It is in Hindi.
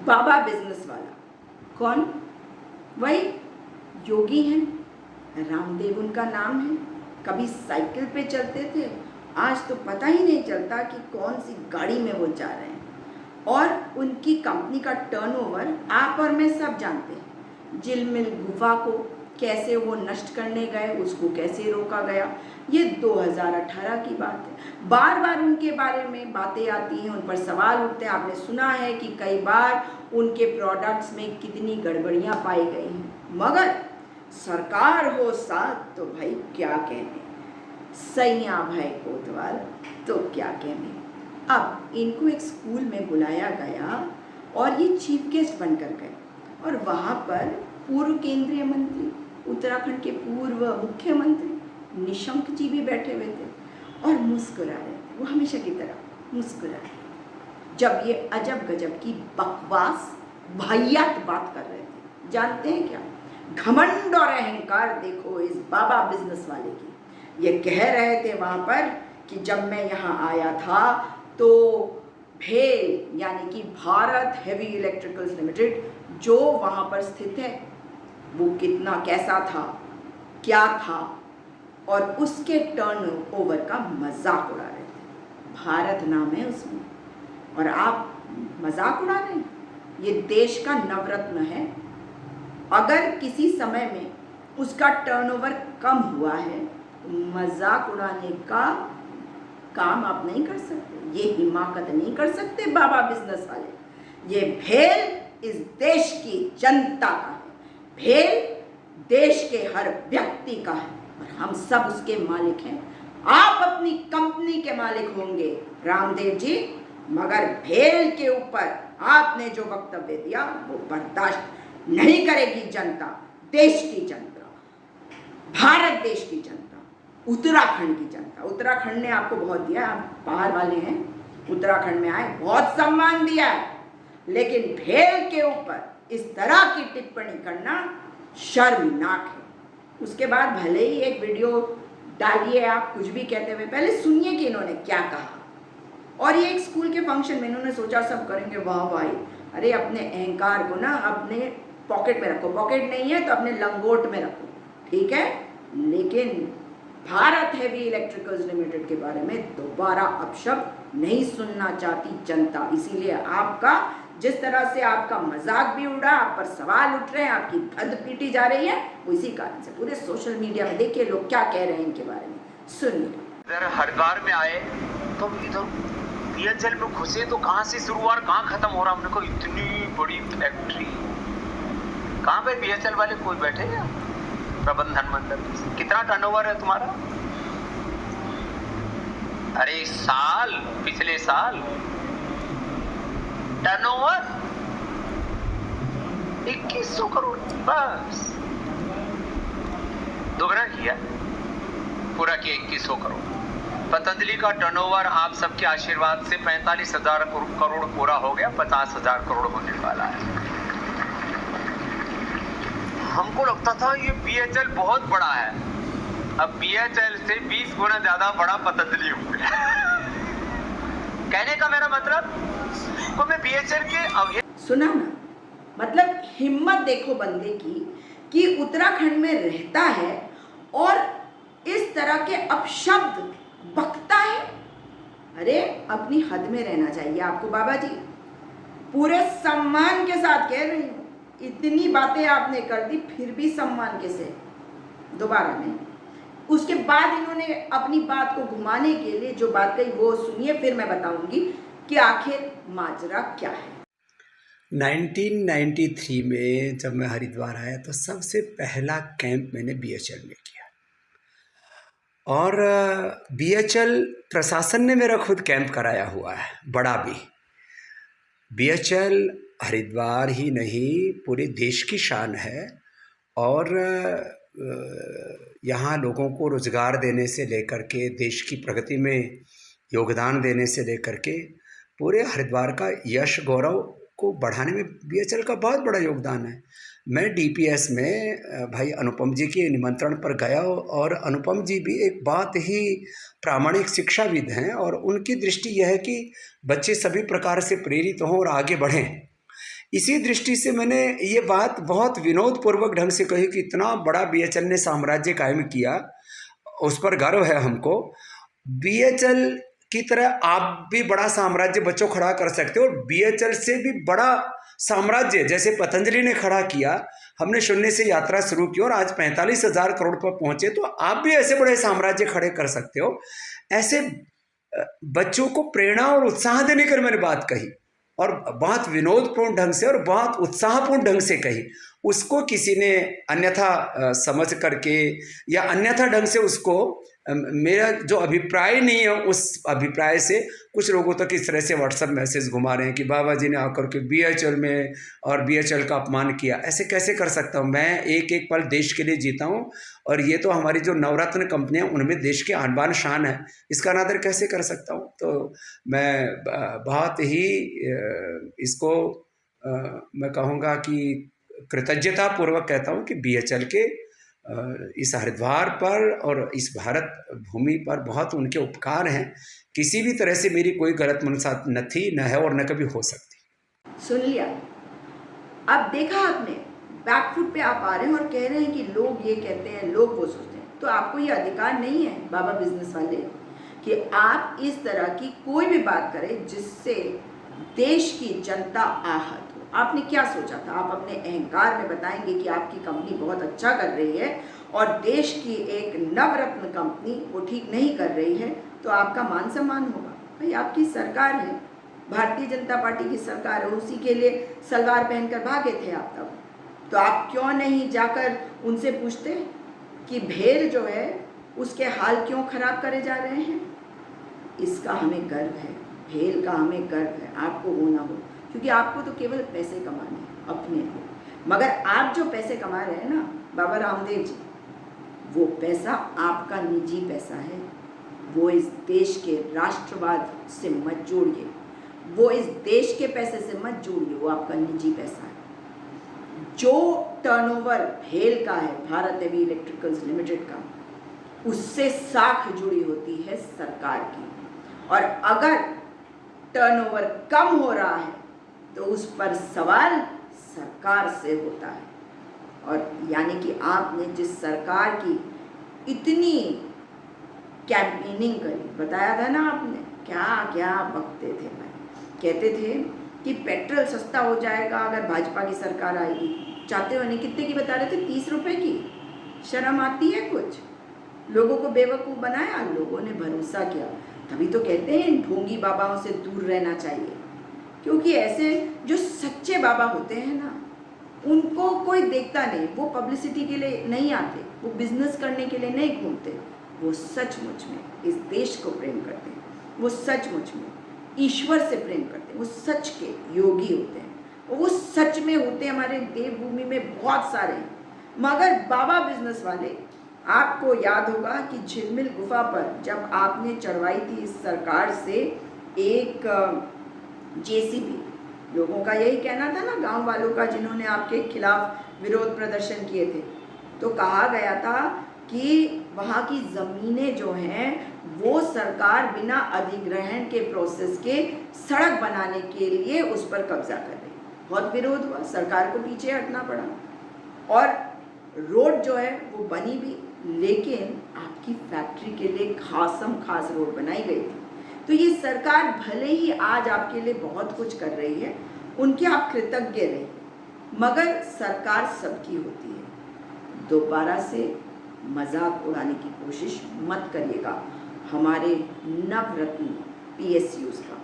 बाबा बिजनेस वाला कौन? वही योगी हैं, रामदेव उनका नाम है। कभी साइकिल पे चलते थे, आज तो पता ही नहीं चलता कि कौन सी गाड़ी में वो जा रहे हैं। और उनकी कंपनी का टर्नओवर आप और मैं सब जानते हैं। झिलमिल गुफा को कैसे वो नष्ट करने गए, उसको कैसे रोका गया, ये 2018 की बात है। बार बार उनके बारे में बातें आती हैं, उन पर सवाल उठते हैं। आपने सुना है कि कई बार उनके प्रोडक्ट्स में कितनी गड़बड़ियां पाई गई हैं, मगर सरकार हो साथ तो भाई क्या कहने, सैया भाई कोतवाल तो क्या कहने। अब इनको एक स्कूल में बुलाया गया और ये चीफ गेस्ट बनकर गए, और वहाँ पर पूर्व केंद्रीय मंत्री, उत्तराखंड के पूर्व मुख्यमंत्री निशंक जी भी बैठे हुए थे और मुस्कुरा रहे थे। वो हमेशा की तरह मुस्कुरा रहे थे जब ये अजब गजब की बकवास वाहियात बात कर रहे थे। जानते हैं क्या? घमंड और अहंकार देखो इस बाबा बिजनेस वाले की। ये कह रहे थे वहाँ पर कि जब मैं यहाँ आया था तो भेल यानी कि भारत हेवी इलेक्ट्रिकल्स लिमिटेड जो वहाँ पर स्थित है वो कितना कैसा था, क्या था, और उसके टर्नओवर का मजाक उड़ा रहे थे। भारत नाम है उसमें और आप मजाक उड़ा रहे हैं। ये देश का नवरत्न है। अगर किसी समय में उसका टर्नओवर कम हुआ है, मजाक उड़ाने का काम आप नहीं कर सकते, ये हिमाकत नहीं कर सकते बाबा बिजनेस वाले। ये भेल इस देश की जनता का है, भेल देश के हर व्यक्ति का है और हम सब उसके मालिक हैं। आप अपनी कंपनी के मालिक होंगे रामदेव जी, मगर भेल के ऊपर आपने जो वक्तव्य दिया वो बर्दाश्त नहीं करेगी जनता, देश की जनता, भारत देश की जनता, उत्तराखंड की जनता। उत्तराखंड ने आपको बहुत दिया, आप बाहर वाले हैं, उत्तराखंड में आए, बहुत सम्मान दिया है, लेकिन भेल के ऊपर इस तरह की टिप्पणी करना शर्मनाक है। उसके बाद भले ही एक वीडियो डालिए आप कुछ भी कहते हुए, पहले सुनिए कि इन्होंने क्या कहा। और ये एक स्कूल के फंक्शन में इन्होंने सोचा सब करेंगे वाह भाई। अरे अपने अहंकार को ना अपने पॉकेट में रखो, पॉकेट नहीं है तो अपने लंगोट में रखो, ठीक है। लेकिन भारत हेवी इलेक्ट्रिकल्स लिमिटेड के बारे में दोबारा अपशब्द नहीं सुनना चाहती जनता। इसीलिए आपका जिस तरह से आपका मजाक भी उड़ा, आप पर सवाल उठ रहे हैं, आपकी भद्द पीटी जा रही है, वो इसी कारण से पूरे सोशल मीडिया में देखिए लोग क्या कह रहे हैं इनके बारे में, सुनिए। इधर हरिद्वार में आए तो इधर बीएचईएल में घुसे तो कहाँ से शुरू और कहाँ खत्म हो रहा। हमने कहा इतनी बड़ी फैक्ट्री कहाँ पे बीएचईएल वाले कोई बैठे हैं प्रबंधन मंडल, कितना टर्नओवर है तुम्हारा? अरे साल, पिछले साल टर्नओवर 2100 करोड़, बस दोगुना किया, पूरा किया 2100 करोड़। पतंजलि का टर्नओवर आप सबके आशीर्वाद से 45,000 करोड़ पूरा हो गया, 50,000 करोड़ होने वाला है। हमको लगता था ये बीएचईएल बहुत बड़ा है, अब बीएचईएल से 20 गुना ज्यादा बड़ा पतंजलि हो गया। कहने का मेरा मतलब तो मैं बीएचईएल के सुना ना, मतलब हिम्मत देखो बंदे की कि उत्तराखंड में रहता है और इस तरह के अपशब्द बकता है। अरे अपनी हद में रहना चाहिए आपको बाबा जी, पूरे सम्मान के साथ कह रही हूँ। इतनी बातें आपने कर दी फिर भी सम्मान के से दोबारा नहीं। उसके बाद इन्होंने अपनी बात को घुमाने के लिए जो बात कही वो सुनिए, फिर मैं बताऊंगी कि आखिर माजरा क्या है। 1993 में जब मैं हरिद्वार आया तो सबसे पहला कैंप मैंने बीएचईएल में किया, और बीएचईएल प्रशासन ने मेरा खुद कैंप कराया हुआ है, बड़ा भी। बीएचईएल हरिद्वार ही नहीं पूरे देश की शान है, और यहाँ लोगों को रोज़गार देने से लेकर के देश की प्रगति में योगदान देने से लेकर के पूरे हरिद्वार का यश गौरव को बढ़ाने में बीएचईएल का बहुत बड़ा योगदान है। मैं डीपीएस में भाई अनुपम जी के निमंत्रण पर गया, और अनुपम जी भी एक बहुत ही प्रामाणिक शिक्षाविद हैं, और उनकी दृष्टि यह है कि बच्चे सभी प्रकार से प्रेरित हों और आगे बढ़ें। इसी दृष्टि से मैंने ये बात बहुत विनोदपूर्वक ढंग से कही कि इतना बड़ा बीएचएल ने साम्राज्य कायम किया, उस पर गर्व है हमको। बीएचएल की तरह आप भी बड़ा साम्राज्य बच्चों खड़ा कर सकते हो, और बीएचएल से भी बड़ा साम्राज्य जैसे पतंजलि ने खड़ा किया। हमने शून्य से यात्रा शुरू की और आज 45,000 करोड़ पर पहुंचे, तो आप भी ऐसे बड़े साम्राज्य खड़े कर सकते हो। ऐसे बच्चों को प्रेरणा और उत्साह देने कर मैंने बात कही, और बहुत विनोदपूर्ण ढंग से और बहुत उत्साहपूर्ण ढंग से कही। उसको किसी ने अन्यथा समझ करके या अन्यथा ढंग से उसको मेरा जो अभिप्राय नहीं है उस अभिप्राय से कुछ लोगों तक इस तरह से व्हाट्सएप मैसेज घुमा रहे हैं कि बाबा जी ने आकर के बीएचएल में और बीएचएल का अपमान किया। ऐसे कैसे कर सकता हूँ? मैं एक एक पल देश के लिए जीता हूँ, और ये तो हमारी जो नवरत्न कंपनियाँ उनमें देश की आन बान शान है, इसका अनादर कैसे कर सकता हूँ? तो मैं बहुत ही इसको मैं कहूँगा कि कृतज्ञता पूर्वक कहता हूँ कि बीएचएल के इस हरिद्वार पर और इस भारत भूमि पर बहुत उनके उपकार हैं। किसी भी तरह से मेरी कोई गलत मनसा न थी, न है और न कभी हो सकती। सुन लिया, अब देखा आपने, बैकफुट पे आप आ रहे हैं और कह रहे हैं कि लोग ये कहते हैं, लोग वो सोचते हैं। तो आपको ये अधिकार नहीं है बाबा बिजनेस वाले कि आप इस तरह की कोई भी बात करें जिससे देश की जनता आहत हो। आपने क्या सोचा था? आप अपने अहंकार में बताएंगे कि आपकी कंपनी बहुत अच्छा कर रही है और देश की एक नवरत्न कंपनी वो ठीक नहीं कर रही है, तो आपका मान सम्मान होगा? भाई आपकी सरकार है, भारतीय जनता पार्टी की सरकार है, उसी के लिए सलवार पहनकर भागे थे आप तब। तो आप क्यों नहीं जाकर उनसे पूछते कि भेल जो है उसके हाल क्यों खराब करे जा रहे हैं? इसका हमें गर्व है, भेल का हमें गर्व है। आपको वो ना हो, क्योंकि आपको तो केवल पैसे कमाने हैं अपने को। मगर आप जो पैसे कमा रहे हैं ना बाबा रामदेव जी, वो पैसा आपका निजी पैसा है। वो इस देश के राष्ट्रवाद से मत जोड़िए, वो इस देश के पैसे से मत जोड़िए, वो आपका निजी पैसा है। जो टर्नओवर भेल का है, भारत हेवी इलेक्ट्रिकल्स लिमिटेड का, उससे साख जुड़ी होती है सरकार की, और अगर टर्नओवर कम हो रहा है तो उस पर सवाल सरकार से होता है। और यानी कि आपने जिस सरकार की इतनी कैंपेनिंग करी, बताया था ना आपने, क्या क्या बकते थे भाई। कहते थे कि पेट्रोल सस्ता हो जाएगा अगर भाजपा की सरकार आएगी। चाहते हो नहीं, कितने की बता रहे थे? 30 रुपए की। शर्म आती है कुछ? लोगों को बेवकूफ़ बनाया, लोगों ने भरोसा किया। तभी तो कहते हैं ढोंगी बाबाओं से दूर रहना चाहिए, क्योंकि ऐसे जो सच्चे बाबा होते हैं ना, उनको कोई देखता नहीं। वो पब्लिसिटी के लिए नहीं आते, वो बिजनेस करने के लिए नहीं घूमते, वो सचमुच में इस देश को प्रेम करते हैं, वो सचमुच में ईश्वर से प्रेम करते हैं, वो सच के योगी होते हैं, वो सच में होते हैं। हमारे देवभूमि में बहुत सारे हैं। मगर बाबा बिजनेस वाले, आपको याद होगा कि झिलमिल गुफा पर जब आपने चढ़वाई थी इस सरकार से एक जेसीबी, लोगों का यही कहना था ना, गांव वालों का, जिन्होंने आपके खिलाफ विरोध प्रदर्शन किए थे, तो कहा गया था कि वहाँ की ज़मीनें जो हैं वो सरकार बिना अधिग्रहण के प्रोसेस के सड़क बनाने के लिए उस पर कब्जा कर रही। बहुत विरोध हुआ, सरकार को पीछे हटना पड़ा, और रोड जो है वो बनी भी, लेकिन आपकी फैक्ट्री के लिए खासम खास रोड बनाई गई थी। तो ये सरकार भले ही आज आपके लिए बहुत कुछ कर रही है, उनके आप कृतज्ञ रहे, मगर सरकार सबकी होती है। दोबारा से मजाक उड़ाने की कोशिश मत करिएगा हमारे नवरत्न PSUs का।